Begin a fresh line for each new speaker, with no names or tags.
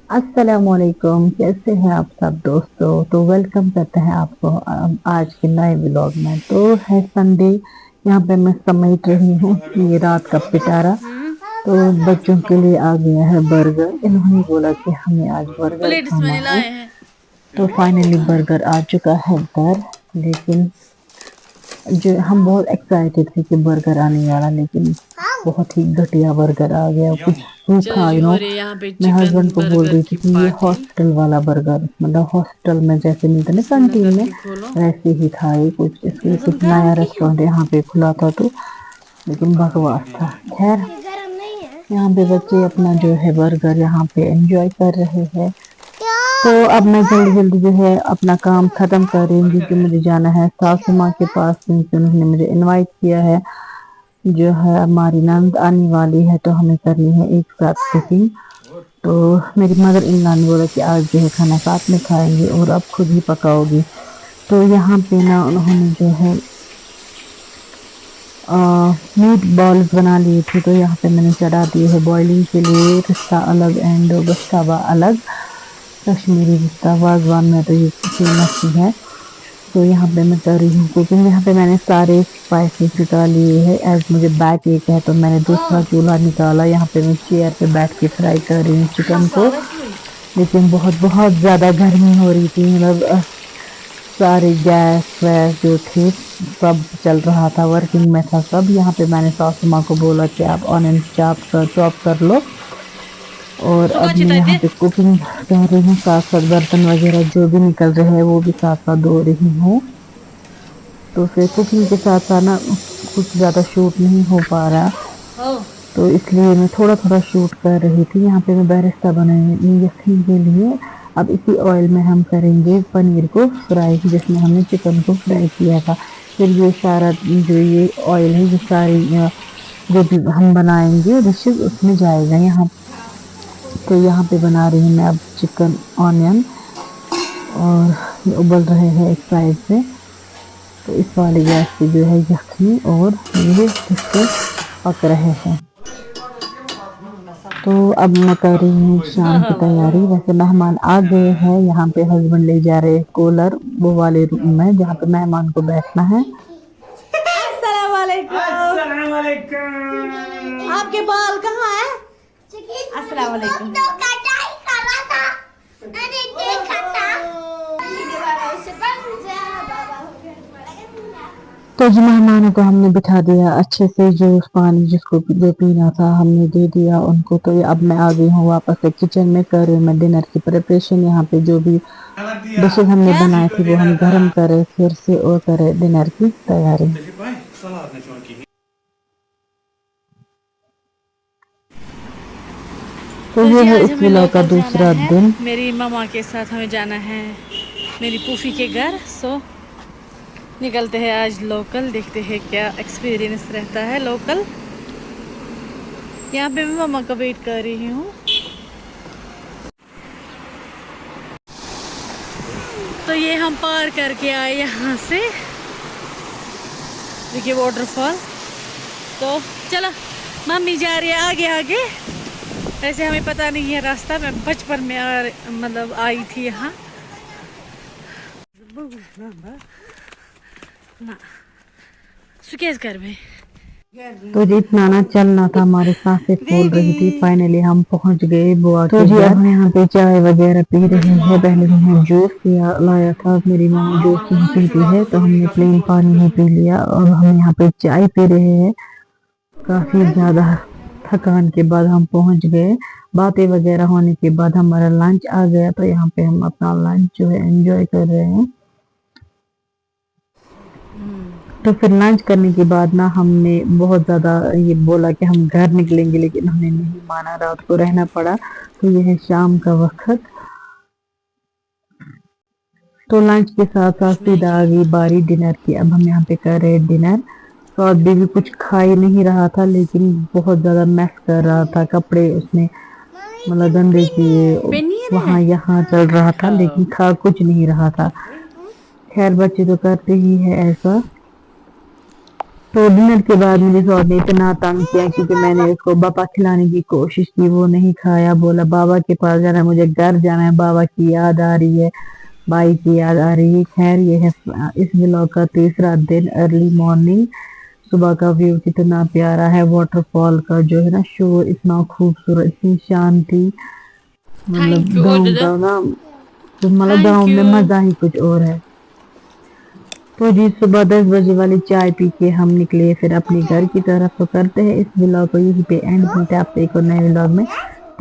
अस्सलामुअलैकुम, कैसे हैं आप सब दोस्तों। तो वेलकम करते हैं आपको आज के नए व्लॉग में। तो है संडे, यहाँ पे मैं समेट रही हूँ ये रात का पिटारा। तो बच्चों के लिए आ गया है बर्गर। इन्होंने बोला कि हमें आज बर्गर
प्लेट्स
खाना
मैंने
है।
लाए हैं।
तो फाइनली बर्गर आ चुका है घर। लेकिन जो हम बहुत एक्साइटेड थे कि बर्गर आने वाला, लेकिन बहुत ही घटिया बर्गर आ गया, कुछ
चलो
सूखा
जी,
यू
हो
नो।
रही है यहाँ पे
मैं
चिकन
हस्बैंड को बोल
बर्गर
रही थी
की
कि ये
पार्टी।
हॉस्टल वाला बर्गर, मतलब हॉस्टल में जैसे मिलता ना
बिस्मिल्लाह
कैंटीन में,
करके खोलो।
वैसे ही था ये कुछ। इसलिए
सब
कुछ
गरम
नया
की है।
रेस्टोरेंट यहाँ पे खुला था, तो लेकिन बकवास था। खैर, यहाँ पे बच्चे अपना जो है बर्गर यहाँ पे एंजॉय कर रहे हैं। तो अब मैं जल्दी जल्दी जो है अपना काम खत्म कर रही हूँ, क्योंकि मुझे जाना है सासू माँ के पास, क्योंकि उन्होंने मुझे इनवाइट किया है। जो है हमारी नंद आने वाली है, तो हमें करनी है एक साथ कुकिंग। तो मेरी मदर इन लॉ ने बोला कि आज जो है खाना साथ में खाएंगे और अब खुद ही पकाओगी। तो यहाँ पे ना उन्होंने जो है मीट बॉल्स बना लिए थे, तो यहाँ पे मैंने चढ़ा दिए है बॉइलिंग के लिए। रिश्ता अलग एंड गोश्ताबा अलग। कश्मीरी रिश्ता वाजवान में तो ये फेमस ही है। तो यहाँ पे मैं कर रही हूँ कुकिंग। यहाँ पे मैंने सारे स्पाइसेस निकाल लिए हैं। एज मुझे बैक एक है, तो मैंने दूसरा चूल्हा निकाला। यहाँ पे मैं चेयर पे बैठ के फ्राई कर रही हूँ चिकन को। लेकिन बहुत बहुत ज़्यादा गर्मी हो रही थी, मतलब सारे गैस वैस जो थे सब चल रहा था, वर्किंग में था सब। यहाँ पे मैंने सासू माँ को बोला कि आप ऑनियन चॉप कर लो। और
सुगा
अब मैं
चिताई
यहाँ
दे।
पे कुकिंग कर रही हूँ, साथ साथ बर्तन वगैरह जो भी निकल रहे हैं वो भी साथ साथ धो रही हूँ। तो फिर कुकिंग के साथ साथ ना कुछ ज़्यादा शूट नहीं हो पा रहा,
हो।
तो इसलिए मैं थोड़ा थोड़ा शूट कर रही थी। यहाँ पे मैं बेरेस्ता बनाई यखनी के लिए। अब इसी ऑयल में हम करेंगे पनीर को फ्राई, जिसमें हमने चिकन को फ्राई किया था। फिर ये सारा जो ये ऑयल है, ये सारी जो भी हम बनाएंगे डिशेज उसमें जाएगा यहाँ। तो यहाँ पे बना रही हूँ मैं अब चिकन ऑनियन, और ये उबल रहे हैं एक साइड से। तो इस वाले गैस पे जो है यखनी और ये इसको पक रहे हैं। तो अब मैं कर रही हूँ शाम की तैयारी। वैसे मेहमान आ गए हैं, यहाँ पे हस्बैंड ले जा रहे हैं कूलर वो वाले रूम में जहाँ पे मेहमान को बैठना है।
अस्सलाम वालेकुम। अस्सलाम वालेकुम। आपके बाल कहाँ है? अस्सलाम वालेकुम।
तो जी मेहमानों को हमने बिठा दिया अच्छे से, जूस पानी जिसको जो पीना था हमने दे दिया उनको। तो ये अब मैं आ गई हूँ वापस से किचन में, कर रही हूँ मैं डिनर की प्रिपरेशन। यहाँ पे जो भी डिशेज हमने
क्या?
बनाए थे वो हम गरम करे फिर से और करे डिनर की तैयारी। तो
तो
ये
जी
है
आज
इस
हमें
व्लॉग का
लोकल जाना
दूसरा
है।
दिन।
मेरी मामा के साथ हमें जाना है मेरी फूफी के घर। सो निकलते हैं आज लोकल, देखते हैं क्या एक्सपीरियंस रहता है लोकल। यहाँ पे मैं मामा का वेट कर रही हूँ। तो ये हम पार करके आए यहाँ से, देखिए वाटरफॉल। तो चलो, मम्मी जा रही है आगे आगे। वैसे हमें पता नहीं है रास्ता, मैं बचपन में मतलब आई थी यहाँ ना सुकेश घर में।
तो जी इतना ना चलना था, हमारी सांसें फूल रही थी। फाइनली हम पहुंच गए बुआ के घर। तो जी अब हम यहाँ पे चाय वगैरह पी रहे हैं। पहले हमने जूस पिया लाया था, मेरी मम्मी जूस नहीं पीती है, तो हमने प्लेन पानी ही पी लिया। और हम यहाँ पे चाय पी रहे हैं। काफी ज्यादा थकान के बाद हम पहुंच गए। बातें वगैरह होने के बाद हमारा लंच आ गया, तो यहाँ पे हम अपना लंच जो है एंजॉय कर रहे हैं। तो फिर लंच करने के बाद ना हमने बहुत ज़्यादा ये बोला कि हम घर निकलेंगे, लेकिन हमने नहीं माना, रात को रहना पड़ा। तो ये है शाम का वक्त। तो लंच के साथ साथ सीधा आ गई बारी डिनर की। अब हम यहाँ पे कर रहे हैं डिनर। तो अभी भी कुछ खा ही नहीं रहा था, लेकिन बहुत ज़्यादा मैस कर रहा था, कपड़े उसने मतलब गंदे किए, वहाँ यहाँ चल रहा था, लेकिन खा कुछ नहीं रहा था। खैर बच्चे तो करते ही है ऐसा। तो डिनर के बाद मुझे सौद ने इतना तंग किया क्योंकि मैंने उसको बाबा खिलाने की कोशिश की, वो नहीं खाया। बोला बाबा के पास जाना है, मुझे घर जाना है, बाबा की याद आ रही है, भाई की याद आ रही है। खैर ये है इस व्लॉग का तीसरा दिन, अर्ली मॉर्निंग। सुबह का व्यू कितना प्यारा है, वाटरफॉल का जो है ना शोर इतना खूबसूरत, इतनी शांति।
थैंक
मतलब
यू
गाँव
दादा,
का ना, तो मतलब
थैंक
गाँव में
यू।
मजा ही कुछ और है। तो जी सुबह 10 बजे वाली चाय पी के हम निकले फिर अपने घर की तरफ। तो करते हैं इस व्लॉग को यहीं पे एंड, मिलते हैं आपसे एक और नए व्लॉग में।